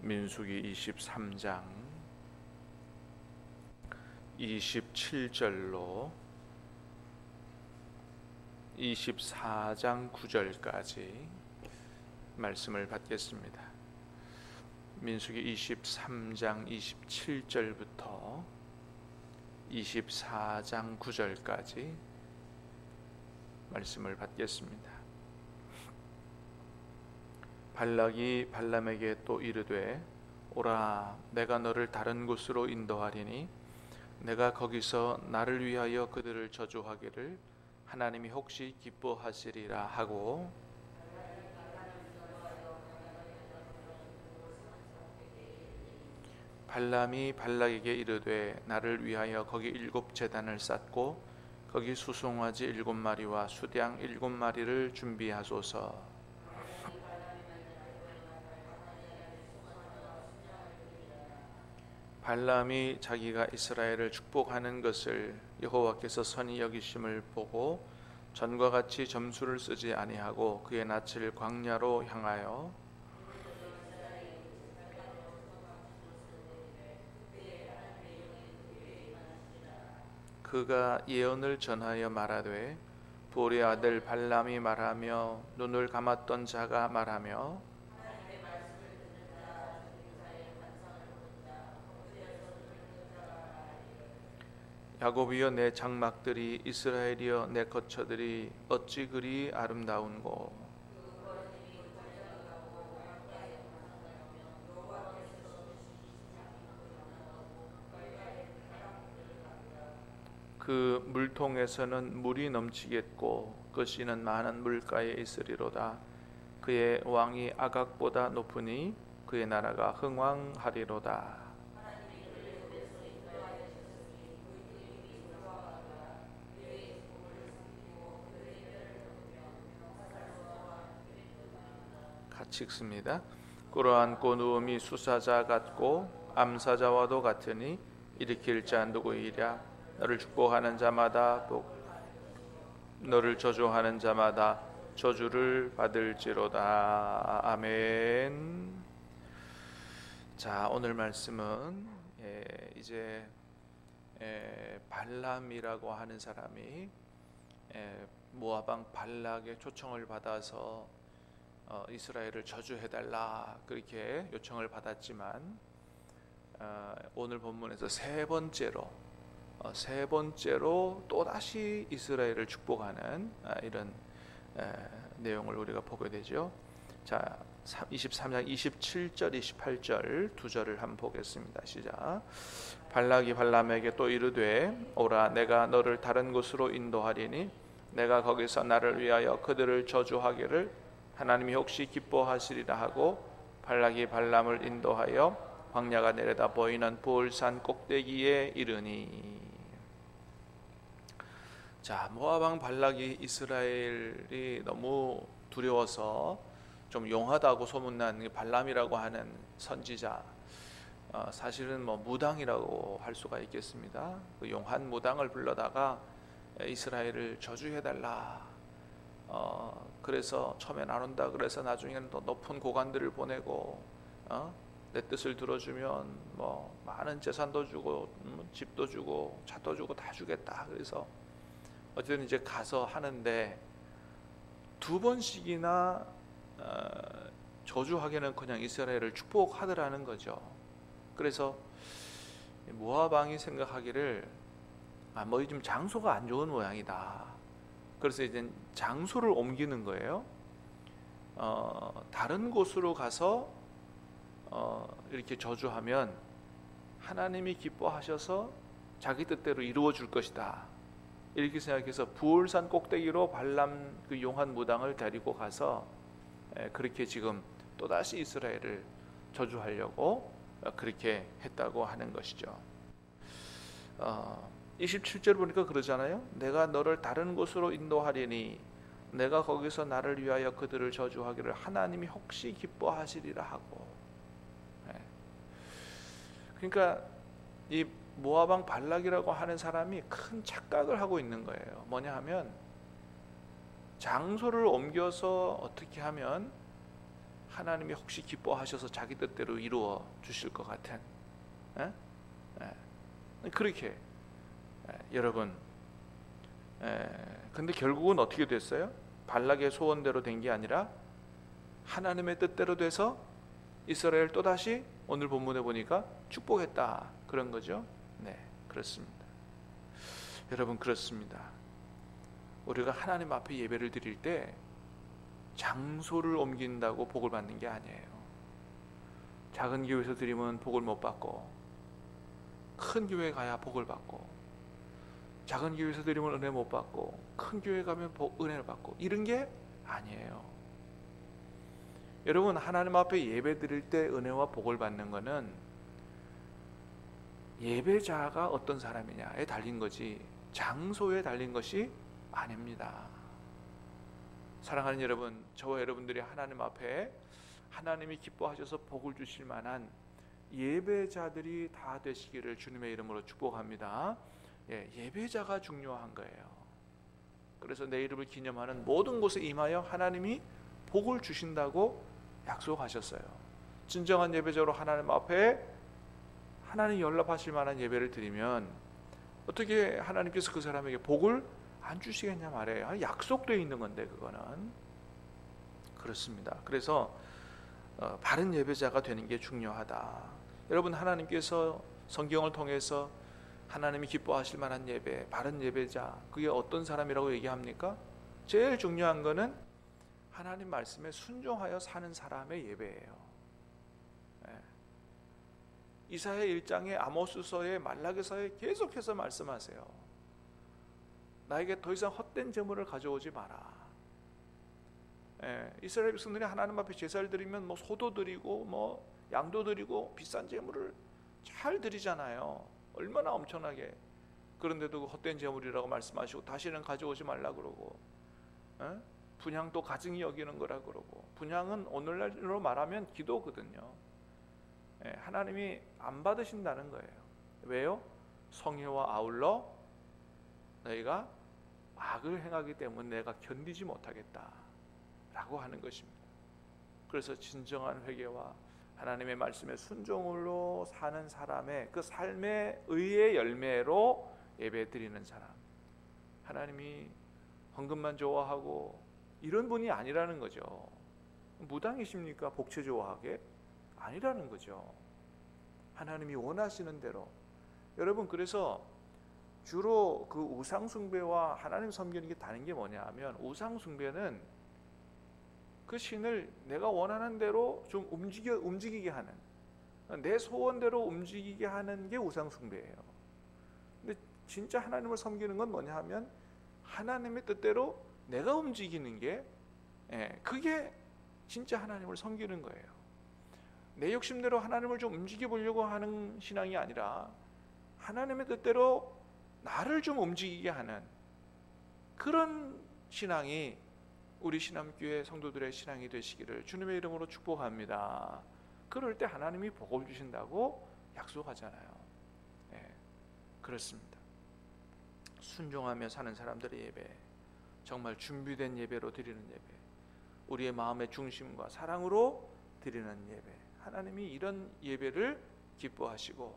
민수기 23장 27절로 24장 9절까지 말씀을 받겠습니다. 민수기 23장 27절부터 24장 9절까지 말씀을 받겠습니다. 발락이 발람에게 또 이르되 오라, 내가 너를 다른 곳으로 인도하리니 내가 거기서 나를 위하여 그들을 저주하기를 하나님이 혹시 기뻐하시리라 하고, 발람이 발락에게 이르되 나를 위하여 거기 7제단을 쌓고 거기 수송아지 7마리와 수량 7마리를 준비하소서. 발람이 자기가 이스라엘을 축복하는 것을 여호와께서 선히 여기심을 보고 전과 같이 점수를 쓰지 아니하고 그의 낯을 광야로 향하여 그가 예언을 전하여 말하되 보리 아들 발람이 말하며 눈을 감았던 자가 말하며 야곱이여 내 장막들이, 이스라엘이여 내 거처들이 어찌 그리 아름다운고. 그 물통에서는 물이 넘치겠고 그 씨는 많은 물가에 있으리로다. 그의 왕이 아각보다 높으니 그의 나라가 흥왕하리로다. 같이 읽습니다. 꿇어앉고 누움이 수사자 같고 암사자와도 같으니 일으킬 자 누구이랴. 너를 축복하는 자마다 복, 너를 저주하는 자마다 저주를 받을지로다. 아멘. 자, 오늘 말씀은 이제 발람이라고 하는 사람이 모압 왕 발락의 초청을 받아서 이스라엘을 저주해달라 그렇게 요청을 받았지만 오늘 본문에서 세 번째로 또다시 이스라엘을 축복하는 이런 내용을 우리가 보게 되죠. 자, 23장 27절 28절 두 절을 한번 보겠습니다. 시작. 발락이 발람에게 또 이르되 오라, 내가 너를 다른 곳으로 인도하리니 내가 거기서 나를 위하여 그들을 저주하기를 하나님이 혹시 기뻐하시리라 하고, 발락이 발람을 인도하여 광야가 내려다 보이는 부올산 꼭대기에 이르니. 자, 모압 왕 발락이 이스라엘이 너무 두려워서 좀 용하다고 소문난 발람이라고 하는 선지자, 사실은 무당이라고 할 수가 있겠습니다. 그 용한 무당을 불러다가 이스라엘을 저주해달라. 그래서 처음엔 안 온다 그래서 나중에는 더 높은 고관들을 보내고 내 뜻을 들어주면 많은 재산도 주고 집도 주고 차도 주고 다 주겠다. 그래서 어쨌든 이제 가서 하는데 두 번씩이나 저주하기는 그냥 이스라엘을 축복하더라는 거죠. 그래서 모압 왕이 생각하기를 좀 장소가 안 좋은 모양이다. 그래서 이제 장소를 옮기는 거예요. 다른 곳으로 가서 이렇게 저주하면 하나님이 기뻐하셔서 자기 뜻대로 이루어 줄 것이다. 이렇게 생각해서 부올산 꼭대기로 발람 그 용한 무당을 데리고 가서 그렇게 지금 또다시 이스라엘을 저주하려고 그렇게 했다고 하는 것이죠. 27절 보니까 그러잖아요. 내가 너를 다른 곳으로 인도하리니 내가 거기서 나를 위하여 그들을 저주하기를 하나님이 혹시 기뻐하시리라 하고. 그러니까 이 모압 왕 발락이라고 하는 사람이 큰 착각을 하고 있는 거예요. 뭐냐 하면 장소를 옮겨서 어떻게 하면 하나님이 혹시 기뻐하셔서 자기 뜻대로 이루어 주실 것 같은, 에? 그렇게 여러분, 근데 결국은 어떻게 됐어요? 발락의 소원대로 된 게 아니라 하나님의 뜻대로 돼서 이스라엘 또다시 오늘 본문에 보니까 축복했다, 그런 거죠. 네, 그렇습니다. 여러분, 그렇습니다. 우리가 하나님 앞에 예배를 드릴 때 장소를 옮긴다고 복을 받는 게 아니에요. 작은 교회에서 드리면 복을 못 받고, 큰 교회 가야 복을 받고, 작은 교회에서 드리면 은혜 못 받고, 큰 교회 가면 은혜를 받고, 이런 게 아니에요. 여러분, 하나님 앞에 예배 드릴 때 은혜와 복을 받는 것은 예배자가 어떤 사람이냐에 달린 거지 장소에 달린 것이 아닙니다. 사랑하는 여러분, 저와 여러분들이 하나님 앞에 하나님이 기뻐하셔서 복을 주실 만한 예배자들이 다 되시기를 주님의 이름으로 축복합니다. 예배자가 중요한 거예요. 그래서 내 이름을 기념하는 모든 곳에 임하여 하나님이 복을 주신다고 약속하셨어요. 진정한 예배자로 하나님 앞에 하나님 연락하실 만한 예배를 드리면 어떻게 하나님께서 그 사람에게 복을 안 주시겠냐 말이에요. 약속되어 있는 건데, 그거는. 그렇습니다. 그래서 바른 예배자가 되는 게 중요하다. 여러분, 하나님께서 성경을 통해서 하나님이 기뻐하실 만한 예배, 바른 예배자, 그게 어떤 사람이라고 얘기합니까? 제일 중요한 거는 하나님 말씀에 순종하여 사는 사람의 예배예요. 이사야 1장에, 아모스서에, 말라기서에 계속해서 말씀하세요. 나에게 더 이상 헛된 제물을 가져오지 마라. 이스라엘 백성들이 하나님 앞에 제사를 드리면 소도 드리고 양도 드리고 비싼 제물을 잘 드리잖아요. 얼마나 엄청나게. 그런데도 헛된 제물이라고 말씀하시고 다시는 가져오지 말라 그러고, 분향도 가증히 여기는 거라 그러고. 분향은 오늘날로 말하면 기도거든요. 하나님이 안 받으신다는 거예요. 왜요? 성회와 아울러 너희가 악을 행하기 때문에 내가 견디지 못하겠다 라고 하는 것입니다. 그래서 진정한 회개와 하나님의 말씀에 순종으로 사는 사람의 그 삶의 의의 열매로 예배 드리는 사람, 하나님이 헌금만 좋아하고 이런 분이 아니라는 거죠. 무당이십니까? 복채 좋아하게? 아니라는 거죠. 하나님이 원하시는 대로. 여러분, 그래서 주로 그 우상 숭배와 하나님 섬기는 게 다른 게 뭐냐 하면, 우상 숭배는 그 신을 내가 원하는 대로 좀 움직이게 하는, 내 소원대로 움직이게 하는 게 우상 숭배예요. 근데 진짜 하나님을 섬기는 건 뭐냐 하면 하나님의 뜻대로 내가 움직이는 게, 그게 진짜 하나님을 섬기는 거예요. 내 욕심대로 하나님을 좀 움직여 보려고 하는 신앙이 아니라 하나님의 뜻대로 나를 좀 움직이게 하는 그런 신앙이 우리 신암교회 성도들의 신앙이 되시기를 주님의 이름으로 축복합니다. 그럴 때 하나님이 복을 주신다고 약속하잖아요. 그렇습니다. 순종하며 사는 사람들의 예배, 정말 준비된 예배로 드리는 예배, 우리의 마음의 중심과 사랑으로 드리는 예배, 하나님이 이런 예배를 기뻐하시고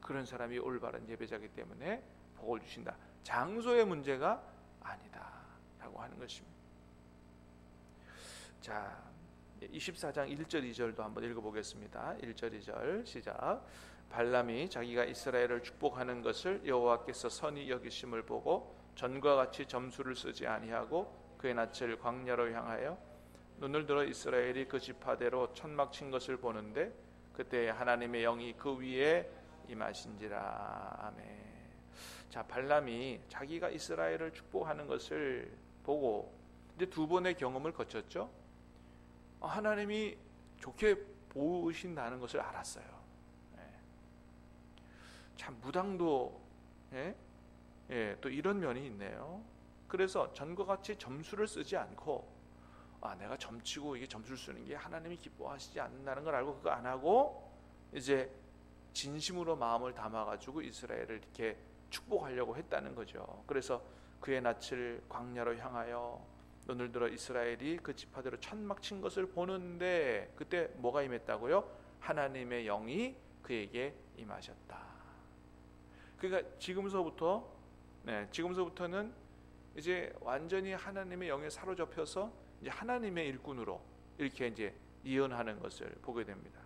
그런 사람이 올바른 예배자이기 때문에 복을 주신다. 장소의 문제가 아니다 라고 하는 것입니다. 자, 24장 1절 2절도 한번 읽어보겠습니다. 1절 2절 시작. 발람이 자기가 이스라엘을 축복하는 것을 여호와께서 선히 여기심을 보고 전과 같이 점수를 쓰지 아니하고 그의 낯을 광야로 향하여 눈을 들어 이스라엘이 그 지파대로 천막 친 것을 보는데 그때 하나님의 영이 그 위에 임하신지라. 아멘. 자, 발람이 자기가 이스라엘을 축복하는 것을 보고 이제 두 번의 경험을 거쳤죠. 하나님이 좋게 보신다는 것을 알았어요. 참 무당도 또 이런 면이 있네요. 그래서 전과 같이 점수를 쓰지 않고, 내가 점치고 이게 점수를 쓰는 게 하나님이 기뻐하시지 않는다는 걸 알고 그거 안 하고 이제 진심으로 마음을 담아가지고 이스라엘을 이렇게 축복하려고 했다는 거죠. 그래서 그의 낯을 광야로 향하여 오늘 들어 이스라엘이 그 지파대로 천막 친 것을 보는데 그때 뭐가 임했다고요? 하나님의 영이 그에게 임하셨다. 그러니까 지금서부터는 이제 완전히 하나님의 영에 사로잡혀서 이제 하나님의 일꾼으로 이렇게 이제 예언하는 것을 보게 됩니다.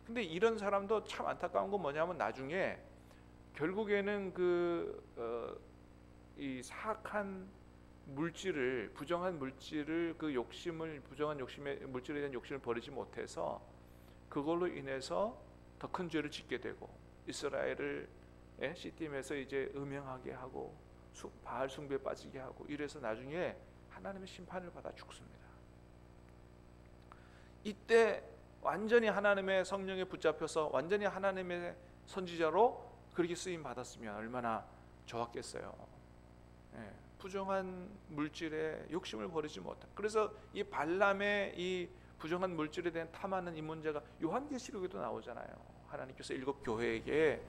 근데 이런 사람도 참 안타까운 건 뭐냐면 나중에 결국에는 이 사악한 물질을, 부정한 물질을, 그 욕심을, 부정한 욕심의 물질에 대한 욕심을 버리지 못해서 그걸로 인해서 더 큰 죄를 짓게 되고 이스라엘을 시딤에서 이제 음행하게 하고 바알 숭배에 빠지게 하고 이래서 나중에 하나님의 심판을 받아 죽습니다. 이때 완전히 하나님의 성령에 붙잡혀서 완전히 하나님의 선지자로 그렇게 쓰임 받았으면 얼마나 좋았겠어요. 부정한 물질에 욕심을 버리지 못한. 그래서 이 발람의 이 부정한 물질에 대한 탐하는 이 문제가 요한계시록에도 나오잖아요. 하나님께서 7 교회에게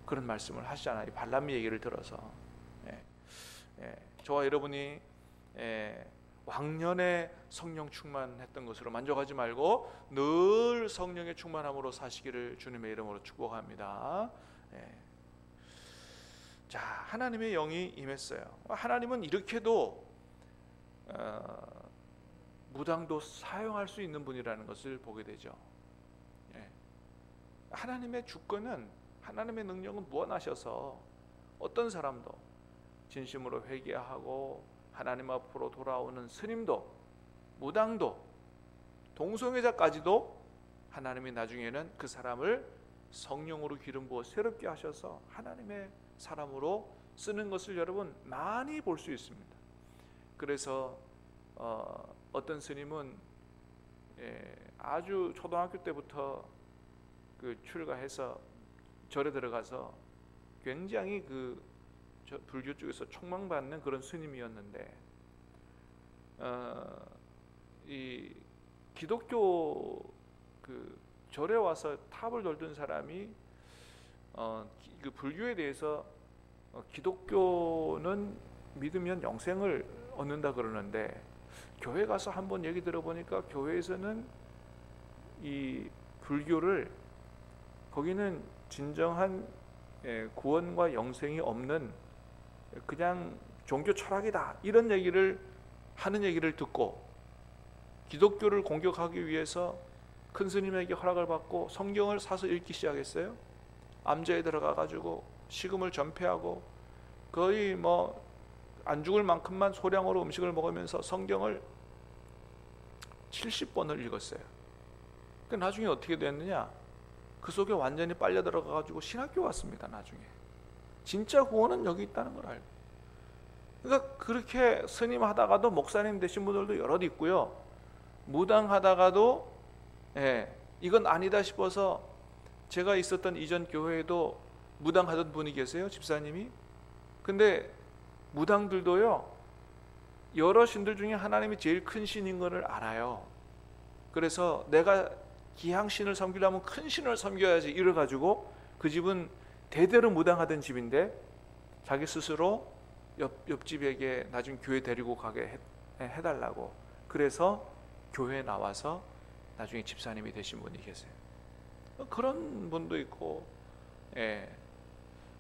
그런 말씀을 하시잖아요. 발람의 얘기를 들어서 저와 여러분이 왕년에 성령 충만했던 것으로 만족하지 말고 늘 성령의 충만함으로 사시기를 주님의 이름으로 축복합니다. 자, 하나님의 영이 임했어요. 하나님은 이렇게도 무당도 사용할 수 있는 분이라는 것을 보게 되죠. 하나님의 주권은, 하나님의 능력은 무한하셔서 어떤 사람도 진심으로 회개하고 하나님 앞으로 돌아오는 스님도, 무당도, 동성애자까지도 하나님이 나중에는 그 사람을 성령으로 기름 부어 새롭게 하셔서 하나님의 사람으로 쓰는 것을 여러분 많이 볼 수 있습니다. 그래서 어떤 스님은 아주 초등학교 때부터 출가해서 절에 들어가서 굉장히 불교 쪽에서 촉망받는 그런 스님이었는데 이 기독교 절에 와서 탑을 돌던 사람이 그 불교에 대해서 기독교는 믿으면 영생을 얻는다 그러는데 교회 가서 한번 얘기 들어보니까 교회에서는 이 불교를, 거기는 진정한 구원과 영생이 없는 그냥 종교 철학이다 이런 얘기를 하는 얘기를 듣고 기독교를 공격하기 위해서 큰 스님에게 허락을 받고 성경을 사서 읽기 시작했어요. 암자에 들어가 가지고 식음을 전폐하고 거의 안 죽을 만큼만 소량으로 음식을 먹으면서 성경을 70번을 읽었어요. 나중에 어떻게 됐느냐? 그 속에 완전히 빨려 들어가 가지고 신학교 왔습니다. 나중에 진짜 구원은 여기 있다는 걸 알고. 그러니까 그렇게 스님 하다가도 목사님 되신 분들도 여럿 있고요. 무당 하다가도 이건 아니다 싶어서 제가 있었던 이전 교회에도 무당 하던 분이 계세요. 집사님이. 근데 무당들도요, 여러 신들 중에 하나님이 제일 큰 신인 것을 알아요. 그래서 내가 기향신을 섬기려면 큰 신을 섬겨야지 이래가지고 그 집은 대대로 무당하던 집인데 자기 스스로 옆집에게 나중에 교회 데리고 가게 해달라고 그래서 교회에 나와서 나중에 집사님이 되신 분이 계세요. 그런 분도 있고,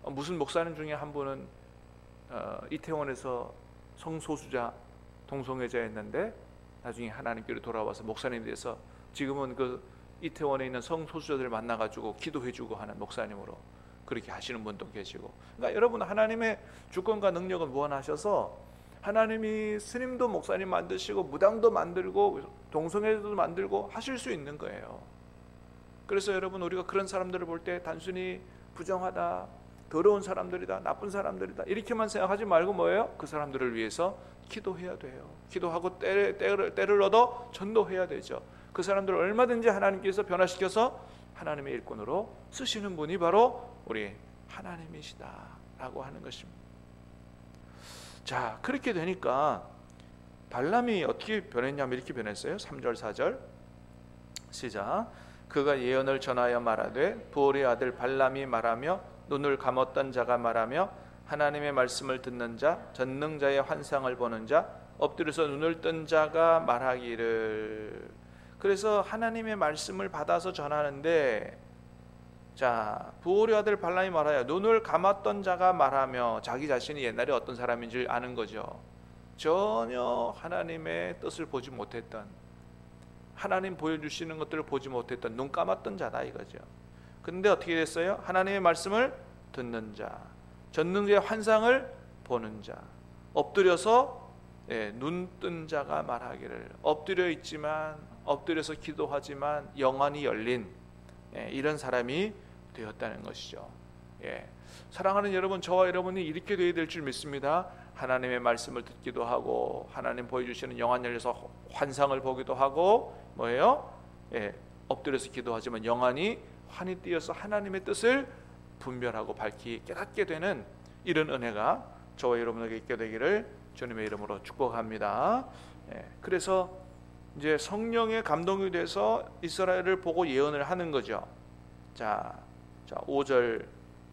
무슨 목사님 중에 한 분은 이태원에서 성소수자 동성애자였는데 나중에 하나님께로 돌아와서 목사님이 돼서 지금은 그 이태원에 있는 성소수자들 만나가지고 기도해주고 하는 목사님으로 그렇게 하시는 분도 계시고. 그러니까 여러분, 하나님의 주권과 능력은 무한하셔서 하나님이 스님도 목사님 만드시고 무당도 만들고 동성애도 만들고 하실 수 있는 거예요. 그래서 여러분, 우리가 그런 사람들을 볼 때 단순히 부정하다, 더러운 사람들이다, 나쁜 사람들이다 이렇게만 생각하지 말고 뭐예요? 그 사람들을 위해서 기도해야 돼요. 기도하고 때를 얻어 전도해야 되죠. 그 사람들을 얼마든지 하나님께서 변화시켜서 하나님의 일꾼으로 쓰시는 분이 바로 우리 하나님이시다라고 하는 것입니다. 자, 그렇게 되니까 발람이 어떻게 변했냐면 이렇게 변했어요. 3절 4절 시작. 그가 예언을 전하여 말하되 부올의 아들 발람이 말하며 눈을 감았던 자가 말하며 하나님의 말씀을 듣는 자, 전능자의 환상을 보는 자, 엎드려서 눈을 뜬 자가 말하기를. 그래서 하나님의 말씀을 받아서 전하는데, 자, 부올의 아들 발람이 말하여 눈을 감았던 자가 말하며 자기 자신이 옛날에 어떤 사람인지 아는 거죠. 전혀 하나님의 뜻을 보지 못했던, 하나님 보여주시는 것들을 보지 못했던 눈 감았던 자다 이거죠. 근데 어떻게 됐어요? 하나님의 말씀을 듣는 자, 전능의 환상을 보는 자, 엎드려서 눈 뜬 자가 말하기를. 엎드려 있지만, 엎드려서 기도하지만 영안이 열린 이런 사람이 되었다는 것이죠. 사랑하는 여러분, 저와 여러분이 이렇게 되어야 될 줄 믿습니다. 하나님의 말씀을 듣기도 하고, 하나님 보여주시는 영안 열려서 환상을 보기도 하고, 뭐예요? 엎드려서 기도하지만 영안이 환히 띄어서 하나님의 뜻을 분별하고 밝히 깨닫게 되는 이런 은혜가 저와 여러분에게 있게 되기를 주님의 이름으로 축복합니다. 그래서 이제 성령의 감동이 돼서 이스라엘을 보고 예언을 하는 거죠. 자 5절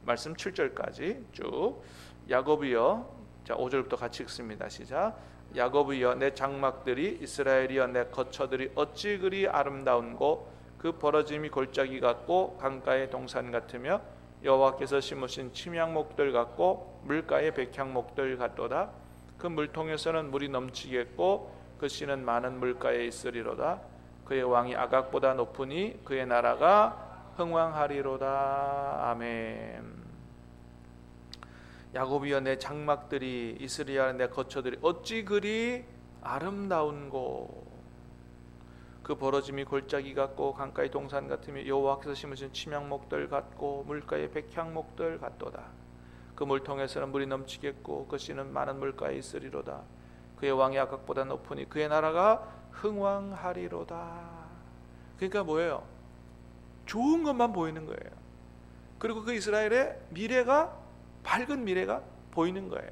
말씀 7절까지 쭉. 야곱이여, 자 5절부터 같이 읽습니다. 시작. 야곱이여, 내 장막들이, 이스라엘이여, 내 거처들이 어찌 그리 아름다운고, 그 벌어짐이 골짜기 같고 강가의 동산 같으며 여호와께서 심으신 침향목들 같고 물가의 백향목들 같도다. 그 물통에서는 물이 넘치겠고 그 씨는 많은 물가에 있으리로다. 그의 왕이 아각보다 높으니 그의 나라가 흥왕하리로다. 아멘. 야곱이여, 내 장막들이, 이스라엘 내 거처들이 어찌 그리 아름다운고, 그 벌어짐이 골짜기 같고 강가의 동산 같으며 여호와께서 심으신 침향목들 같고 물가의 백향목들 같도다. 그 물통에서는 물이 넘치겠고 그 씨는 많은 물가에 있으리로다. 그의 왕이 아각보다 높으니 그의 나라가 흥왕하리로다. 그러니까 뭐예요? 좋은 것만 보이는 거예요. 그리고 그 이스라엘의 미래가, 밝은 미래가 보이는 거예요.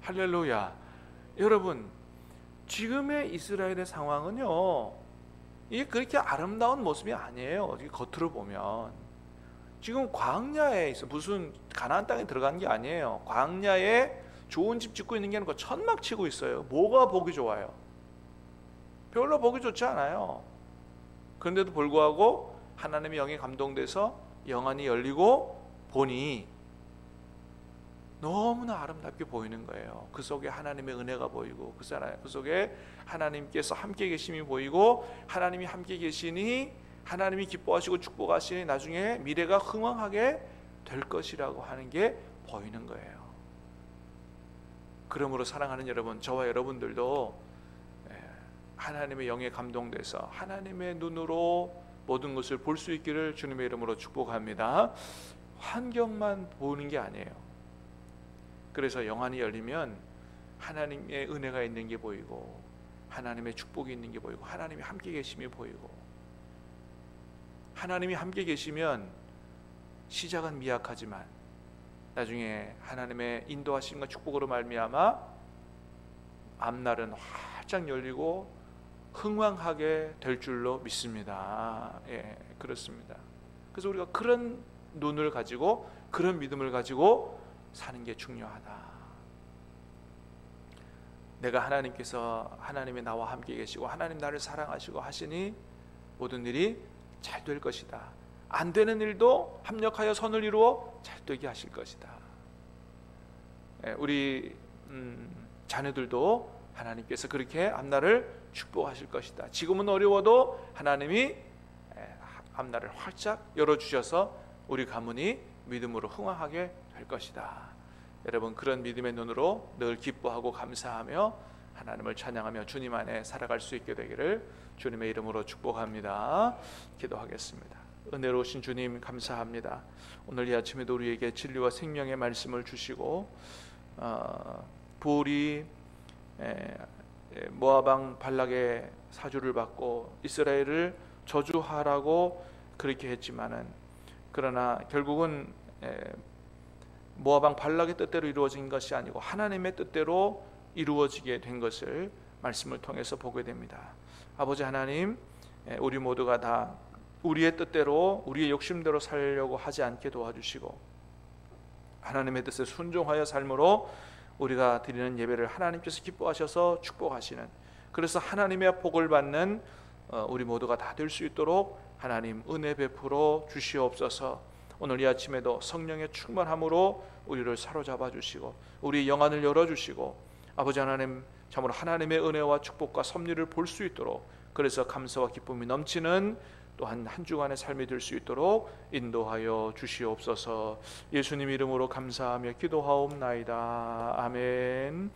할렐루야. 여러분, 지금의 이스라엘의 상황은요, 이게 그렇게 아름다운 모습이 아니에요. 겉으로 보면 지금 광야에 있어. 무슨 가나안 땅에 들어간 게 아니에요. 광야에 좋은 집 짓고 있는 게 아니고 천막 치고 있어요. 뭐가 보기 좋아요? 별로 보기 좋지 않아요. 그런데도 불구하고 하나님의 영에 감동돼서 영안이 열리고 보니 너무나 아름답게 보이는 거예요. 그 속에 하나님의 은혜가 보이고 그 속에 하나님께서 함께 계심이 보이고, 하나님이 함께 계시니 하나님이 기뻐하시고 축복하시니 나중에 미래가 흥왕하게 될 것이라고 하는 게 보이는 거예요. 그러므로 사랑하는 여러분, 저와 여러분들도 하나님의 영에 감동돼서 하나님의 눈으로 모든 것을 볼 수 있기를 주님의 이름으로 축복합니다. 환경만 보는 게 아니에요. 그래서 영안이 열리면 하나님의 은혜가 있는 게 보이고, 하나님의 축복이 있는 게 보이고, 하나님이 함께 계심이 보이고, 하나님이 함께 계시면 시작은 미약하지만 나중에 하나님의 인도하심과 축복으로 말미암아 앞날은 활짝 열리고 흥왕하게 될 줄로 믿습니다. 그렇습니다. 그래서 우리가 그런 눈을 가지고, 그런 믿음을 가지고 사는 게 중요하다. 내가 하나님께서, 하나님이 나와 함께 계시고 하나님 나를 사랑하시고 하시니 모든 일이 잘 될 것이다. 안 되는 일도 합력하여 선을 이루어 잘 되게 하실 것이다. 우리 자녀들도 하나님께서 그렇게 앞날을 축복하실 것이다. 지금은 어려워도 하나님이 앞날을 활짝 열어주셔서 우리 가문이 믿음으로 흥왕하게 될 것이다. 여러분, 그런 믿음의 눈으로 늘 기뻐하고 감사하며 하나님을 찬양하며 주님 안에 살아갈 수 있게 되기를 주님의 이름으로 축복합니다. 기도하겠습니다. 은혜로우신 주님 감사합니다. 오늘 이 아침에도 우리에게 진리와 생명의 말씀을 주시고, 부올이 모압 왕 발락의 사주를 받고 이스라엘을 저주하라고 그렇게 했지만은, 그러나 결국은 모압 왕 발락의 뜻대로 이루어진 것이 아니고 하나님의 뜻대로 이루어지게 된 것을 말씀을 통해서 보게 됩니다. 아버지 하나님, 우리 모두가 다 우리의 뜻대로, 우리의 욕심대로 살려고 하지 않게 도와주시고 하나님의 뜻에 순종하여 삶으로 우리가 드리는 예배를 하나님께서 기뻐하셔서 축복하시는, 그래서 하나님의 복을 받는 우리 모두가 다 될 수 있도록 하나님 은혜 베풀어 주시옵소서. 오늘 이 아침에도 성령의 충만함으로 우리를 사로잡아 주시고 우리 영안을 열어주시고 아버지 하나님, 참으로 하나님의 은혜와 축복과 섭리를 볼 수 있도록, 그래서 감사와 기쁨이 넘치는 또한 한 주간의 삶이 될 수 있도록 인도하여 주시옵소서. 예수님 이름으로 감사하며 기도하옵나이다. 아멘.